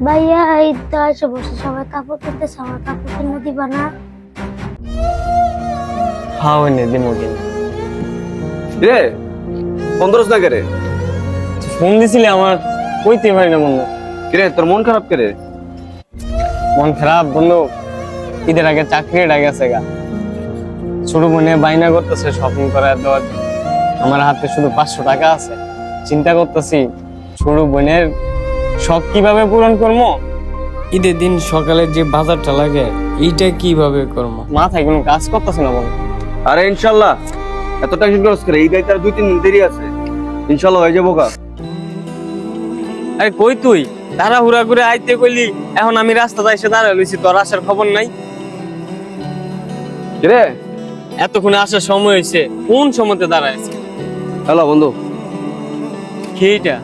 ভাইয়া এই তো এসে বসে সবাই কাপড় কিনতেছে, আমার কাপড় কিনে দিবা না? হ্যাঁ ওই নে দিমো কিনে। রে ফোন ধরস না কেরে? ফোন দিছিলি আমার কইতে পারি না বন্ধু। কিরে তোর মন খারাপ কেরে? মন খারাপ বন্ধু, ঈদের আগে চাকরিটা গেছে গা। ছোট বোনে বাইনা করতেছে শপিং করা দেওয়ার জন্য। আমার হাতে শুধু 500 টাকা আছে। চিন্তা করতেছি ছোট বোনের শখ কিভাবে পূরণ করবো। ঈদের দিন সকালে যে বাজারটা লাগে এইটা কিভাবে করবো? মাথায় কোনো কাজ করতেছে না বন্ধু। আরে ইনশাল্লাহ, এত টেনশন করছ করে? এই গাড়ি তার 2-3 দিন দেরি আছে, ইনশাল্লাহ হয়ে যাবো গা। আরে কই তুই তাড়াহুড়া করে আইতে কইলি, এখন আমি রাস্তাতে এসে দাঁড়ায় লইছি, তোর আসার খবর নাই। কিরে এতক্ষণে আসার সময় হয়েছে, কোন সময়তে দাঁড়াইছে? হ্যালো বন্ধু, সেইটা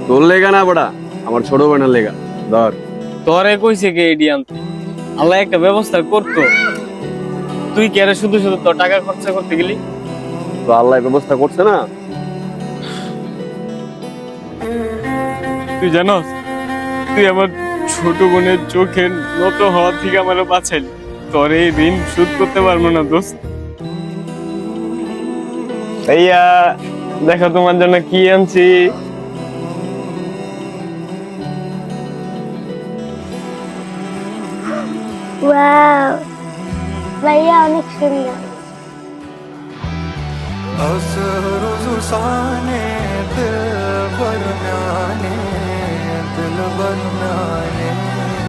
তোর লেগা না বড়া, আমার ছোট বোনের লেগা ধর। তোরে কইছে কে এডি আনতে? আল্লাহ একটা ব্যবস্থা করতো, তুই কি আরে শুধু শুধু তোর টাকা খরচা করতে গেলি? তো আল্লাহ ব্যবস্থা করছে না। তুই জানোস তুই আমার ছোট বোনের চোখে নত হওয়া থেকে আমার বাঁচাইলি। তোর এই ঋণ শোধ করতে পারবো না দোস্ত। ভাইয়া দেখো তোমার জন্য কি আনছি। ওয়াও, ভাইয়া অনেক সুন্দর। दिल भरना ने दिल भरना ने